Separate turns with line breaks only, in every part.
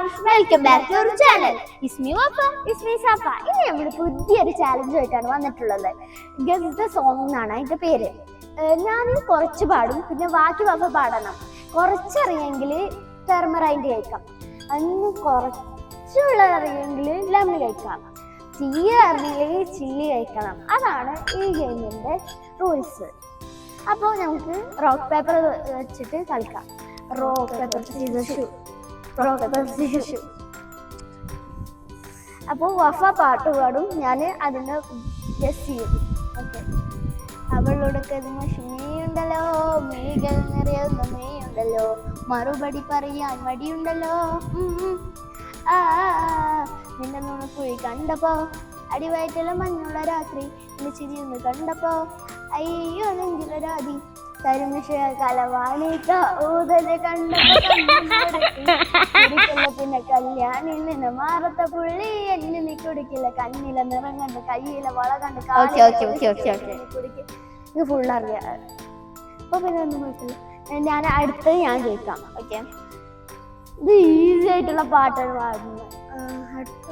Welcome back to our channel. It's me Wafa, it's me Safa. ഇനി നമ്മൾ പുതിയൊരു ചാലഞ്ചുമായിട്ടാണ് വന്നിട്ടുള്ളത്. ഗസ് ദ സോങ് എന്നാണ് അതിന്റെ പേര്. ഞാൻ കുറച്ച് പാടും, പിന്നെ ബാക്കി വഫ പാടണം. കുറച്ചറിയെങ്കിൽ ടെർമറൈൻഡ് കഴിക്കാം, അന്ന് കുറച്ചുള്ളറിയെങ്കിൽ ലെമൺ കഴിക്കാം, തീയ അറിയില്ലെങ്കിൽ ചില്ലി കഴിക്കണം. അതാണ് ഈ ഗെയിമിന്റെ റൂൾസ്. അപ്പോൾ നമുക്ക് റോക്ക് പേപ്പർ വെച്ചിട്ട് കളിക്കാം. Rock paper scissor shoe, rock paper scissor shoe. അപ്പോൾ വഫ പാട്ട് പാടും, ഞാൻ അതിനെ ഗസ് ചെയ്യും. ഓക്കെ. അവളോടൊക്കെ മീയുണ്ടല്ലോ, മീകൾ നിറയുന്ന മീയുണ്ടല്ലോ, മറുപടി പറയാൻ മടിയുണ്ടല്ലോ. നിന്റെ നുണക്കുഴി കണ്ടപ്പോ, അടിവയറ്റിലെ മഞ്ഞുള്ള രാത്രി, എന്റെ ചിരിയൊന്ന് കണ്ടപ്പോ, അയ്യോ നെഞ്ചിലെ രാതി തരുമിഷയ കലവാണിക്ക ഊതല് കണ്ടപ്പോ, പിന്നെ കല്യാണി നിന്ന് മാറത്ത പുള്ളി എന്നെ നീ കുടിക്കില്ല, കണ്ണിലെ നിറം കണ്ട് കയ്യിലെ വള കണ്ട് കുടിക്കും. ഇത് ഫുള്ളറിയാം. അപ്പൊ പിന്നെ ഒന്നും കുഴപ്പമില്ല. ഞാൻ അടുത്ത് ഞാൻ ചോദിക്കാം. ഓക്കെ, ഇത് ഈസി ആയിട്ടുള്ള പാട്ടാണ് പാടുന്നത്. അടുത്ത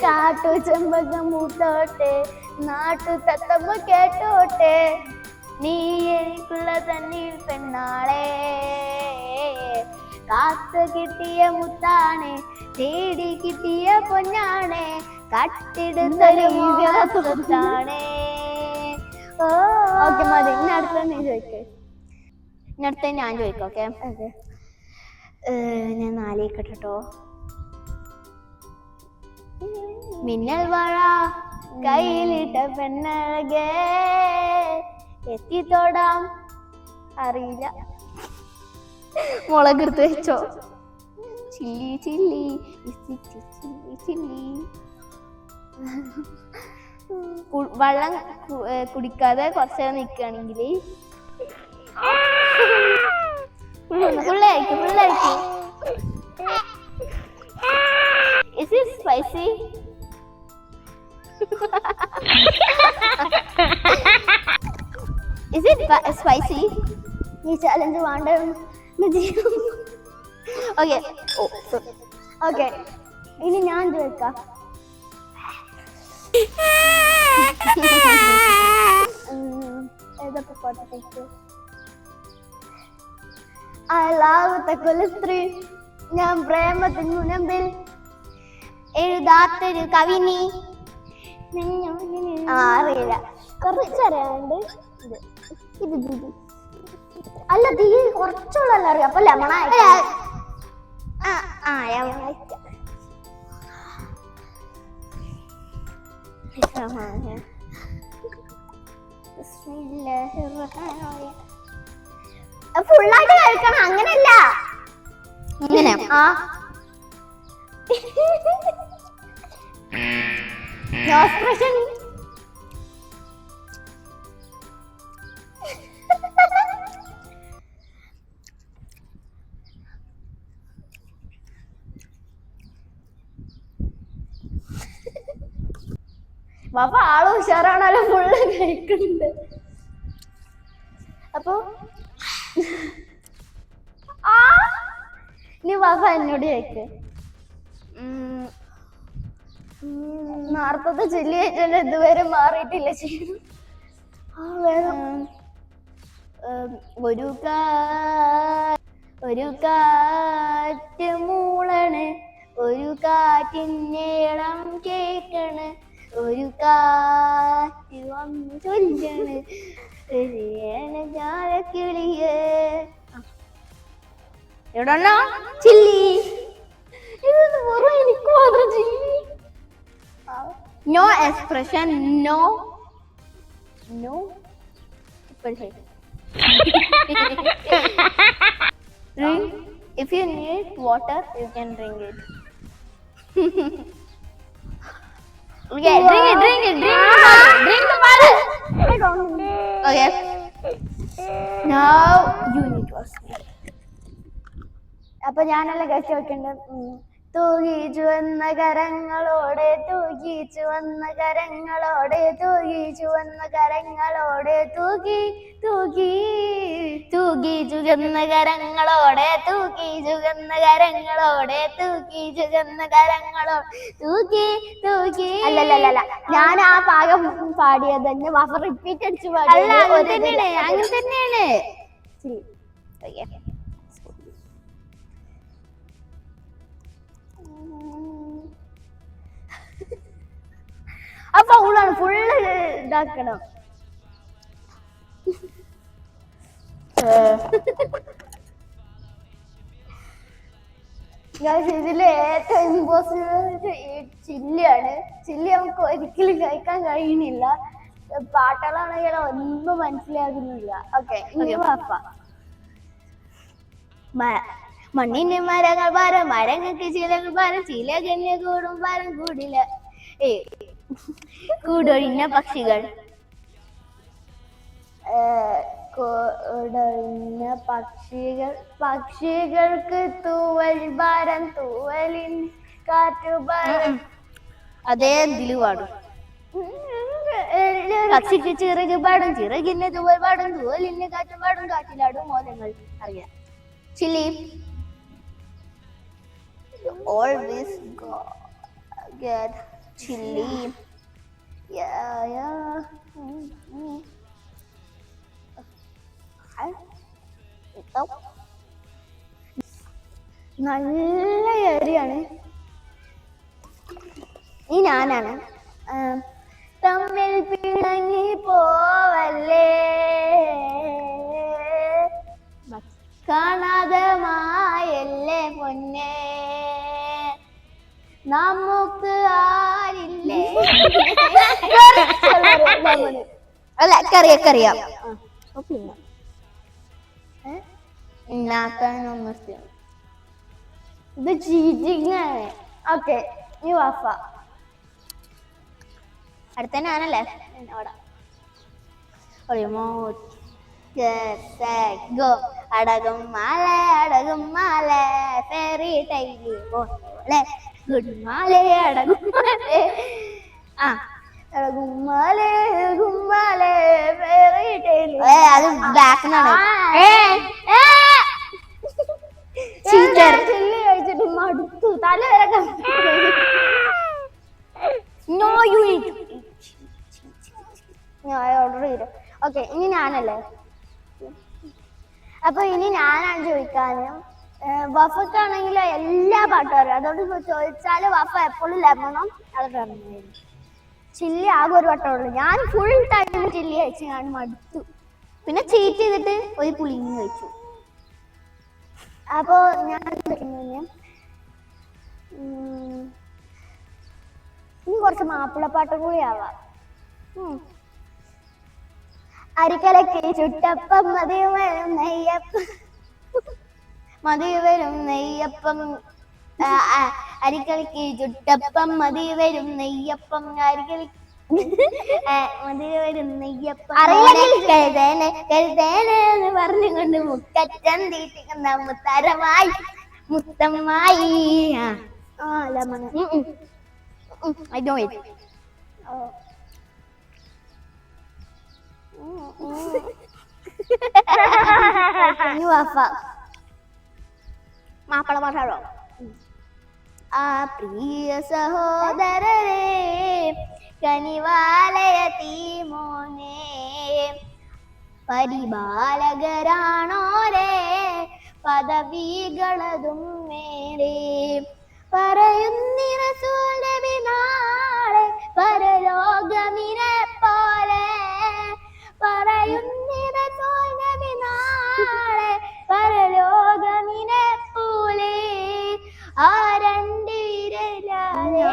കാട്ടു ചെമ്പകം മൂത്തോട്ടെ, നാട്ടു തത്തമ്മ കേട്ടോട്ടെ, നീ എനിക്കുള്ള തന്നിൽ പെണ്ണാളെ, കാത്തു കിട്ടിയ മുത്താണ്, തേടി കിട്ടിയ പൊന്നാണ്, കട്ടിടുന്നൊരു മുഖത്താണ്. ഓക്കെ മതി. ഇനി അടുത്ത നീ ചോദിക്കേ. ഇനി അടുത്ത ഞാൻ ചോദിക്കാം. ഓക്കെ, ഞാൻ നാലേക്കട്ടോ. മിന്നൽ വാഴ കയ്യിലിട്ട പെണ്ണഴകേ, എത്തിത്തോടാം അറിയില്ല, മുളകെടുത്ത് വെച്ചോ, ചില്ലി ചില്ലി ചില്ലി ചില്ലി. വെള്ളം കുടിക്കാതെ കുറച്ചേരം നിൽക്കുകയാണെങ്കിൽ ഫുള്ളായിരിക്കും. Is it spicy? Is it spicy? ഈ ചാലഞ്ച് വേണ്ട. ഓക്കെ ഓക്കെ, ഇനി ഞാൻ ചോദിക്കാം. ഏതൊക്കെ പാട്ട്? അലാവത്തെ കൊലസ്ത്രീ, ഞാൻ പ്രേമത്തിൻ മുനമ്പിൽ എഴുതാത്തൊരു കവിനി. അറിയില്ല, കുറച്ചറിയാണ്ട്. ഇത് അല്ല, തീ കുറച്ചുള്ളല്ല അറിയാം. അപ്പൊ ലെമണായി. ഫുള്ളായിട്ട് കഴിക്കണം, അങ്ങനെയല്ല. ഇങ്ങനെ നോ എക്സ്പ്രഷൻ. വഫ ആള് ഉഷാറാണല്ലോ, ഫുള്ള് കഴിക്കുന്നുണ്ട്. അപ്പൊ നീ വഫ എന്നോട് ചോദിക്ക്. നേരത്തെ ചൊല്ലി കഴിച്ചാൽ ഇതുവരെ മാറിയിട്ടില്ല. ചെയ്യണം. ഒരു കാറ്റ് മൂളണ്, ഒരു കാറ്റിനേളം കേക്കണ്, ഒരു കാറ്റ് വന്ന് ചൊല്ലണ് ജാലക്കിളിയേ. എവിടെണ്ണ ചില്ലി? ഇത് വെറും എനിക്ക് മാത്രം chilli. No expression, no no expression. If you need water, you can drink it. Okay, drink it. Drink the water. I don't know. Okay. Now you need to ask me. അപ്പൊ ഞാനല്ല കഴിച്ചു വെക്കേണ്ടത്. തൂകി ചുവന്ന കരങ്ങളോടെ തൂകി ചുവന്ന കരങ്ങളോടെ തൂകി ചുവന്ന കരങ്ങളോടെ തൂകി തൂകി തൂകി ചുവന്ന കരങ്ങളോടെ തൂകി ചുവന്ന കരങ്ങളോടെ തൂകി ചുവന്ന കരങ്ങളോടെ തൂകി തൂകി. അല്ലല്ല, ഞാൻ ആ ഭാഗം പാടിയത് തന്നെ വഫ റിപ്പീറ്റ് അടിച്ചു പാടി. അങ്ങനെ തന്നെയാണ്. അപ്പൊ അവളാണ് ഫുള്ള് ഇതാക്കണം. ഇതില് ഏറ്റവും ഇമ്പോസിബിൾ ചില്ലിയാണ്. ചില്ലി നമുക്ക് ഒരിക്കലും കഴിക്കാൻ കഴിയുന്നില്ല. പാട്ടുകളാണെങ്കിൽ ഒന്നും മനസ്സിലാകുന്നില്ല. ഓക്കെ, വാപ്പ. മണ്ണിന്റെ മരങ്ങൾ ഭാരം, മരങ്ങൾക്ക് ചിലകൾ ഭാരം, ചില ഗണ്യ കൂടും ഭാരം കൂടില്ല. കൂടൊഴിഞ്ഞ പക്ഷികൾ, കൂടൊഴിഞ്ഞ പക്ഷികൾ, പക്ഷികൾക്ക് തൂവൽ ഭാരം, തൂവലിൻ കാറ്റുഭാരം. അതേ എന്തില് പാടും. പക്ഷിക്ക് ചിറക് പാടും, ചിറകിന്റെ തൂവൽ പാടും, തൂവലിന്റെ കാറ്റും പാടും, കാറ്റിലാടും മോദങ്ങൾ. അറിയാം. Chilli. Always get chilli. Yeah. നല്ല ഏരിയാണ്. ഈ ഞാനാണ്. തമ്മിൽ പിണങ്ങി പോവല്ലേ, കാണാതെ മായല്ലേ പൊന്നേ, നമുക്ക് ആരില്ലേ. അല്ല, കറിയാം. ഇത് ചീറ്റിംഗ് ആണ്. ഓക്കെ, നീ വാഫ. അടുത്ത ഞാനല്ലേ. അടകും മാല ഫെറി ടൈലി പോലെ, ഗുഡ് മാലേ അടകും ഗുമ്മാലേ ഫെറി ടൈലി. അത് ബാക്കിനാണ്. ചില്ലി കഴിച്ചിട്ട് മടുത്തു, തല വരെ. No you eat. ഞാൻ ഓർഡർ ചെയ്തു. ഓക്കെ, ഇനി ഞാനല്ലേ. അപ്പൊ ഇനി ഞാനാണ് ചോദിക്കാനും. വഫക്കാണെങ്കിൽ എല്ലാ പാട്ടും അറിയാം. അതുകൊണ്ട് ചോദിച്ചാല് വഫ എപ്പോഴും ലെമണം അത് പറഞ്ഞു. ചില്ലി ആകെ ഒരു വട്ടമുള്ളൂ. ഞാൻ ഫുൾ ടൈം ചില്ലി കഴിച്ചു, ഞാൻ മടുത്തു. പിന്നെ ചീറ്റ് ചെയ്തിട്ട് ഒരു പുളിങ്ങി കഴിച്ചു. അപ്പോ ഞാൻ ഇനി കുറച്ച് മാപ്പിളപ്പാട്ട് കൂടി ആവാം. അരിക്കലക്ക് ചുട്ടപ്പം മതിവരും നെയ്യപ്പം, അരിക്കലക്ക് ചുട്ടപ്പം മതിവരും നെയ്യപ്പം, അരിക്കലക്ക് മതിവരും നെയ്യപ്പം. കരുതേനെന്ന് പറഞ്ഞുകൊണ്ട് മുക്കറ്റം തീറ്റിക്കുന്ന മുത്തരമായി മുത്തമ്മായി. I know it. മാപ്പിള പാട്ടാണോ? ആ പ്രിയ സഹോദരരെ, കനിവാലയ തീമോനെ, പരിപാലകരാണോരേ പദവികളതും മേലെ, പറയുന്നി റസൂൽ നബി നാളെ പരലോകമിനെ പോലെ, പറയുന്നി റസൂൽ നബി നാളെ പരലോകമിനെ പോലെ, ആ രണ്ടിരലാലേ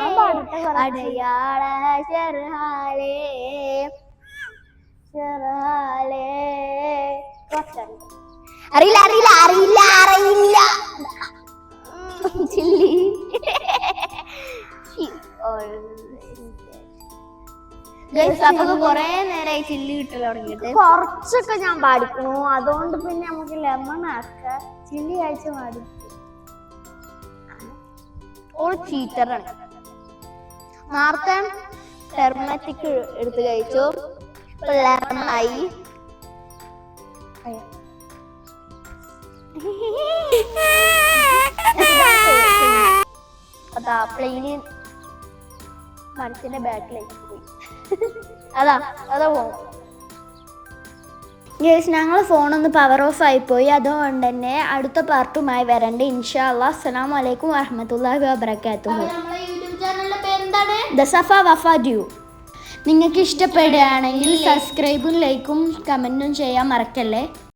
അടയാള ശർഹാലേ ശർഹാലേ. അറിയില്ല ചില്ലി. കൊറേ നേരമായി ചില്ലി കിട്ടൽ തുടങ്ങിയിട്ട്. കുറച്ചൊക്കെ ഞാൻ പാടിക്കണു, അതുകൊണ്ട് പിന്നെ നമുക്ക് ലെമൺ ആക്ക. ചില്ലി കഴിച്ച് പാടി. ഓൾ ചീറ്ററാണ്. നേരത്തെ ടെർമാറ്റിക് എടുത്ത് കഴിച്ചു, ഇപ്പൊ ലെമണായി. അതാ പ്ലെയിന് മനസ്സിന്റെ ബാക്കിലേക്ക് പോയി. അതാ പോകും. ഞങ്ങൾ ഫോണൊന്ന് പവർ ഓഫ് ആയിപ്പോയി. അതുകൊണ്ട് തന്നെ അടുത്ത പാർട്ടുമായി വരണ്ട്. ഇൻഷാ അല്ലാഹ്. അസ്സലാമു അലൈക്കും വറഹ്മത്തുള്ളാഹി വബറകാതുഹു. The Safa Wafa due. നിങ്ങൾക്ക് ഇഷ്ടപ്പെടുകയാണെങ്കിൽ സബ്സ്ക്രൈബും ലൈക്കും കമൻറ്റും ചെയ്യാൻ മറക്കല്ലേ.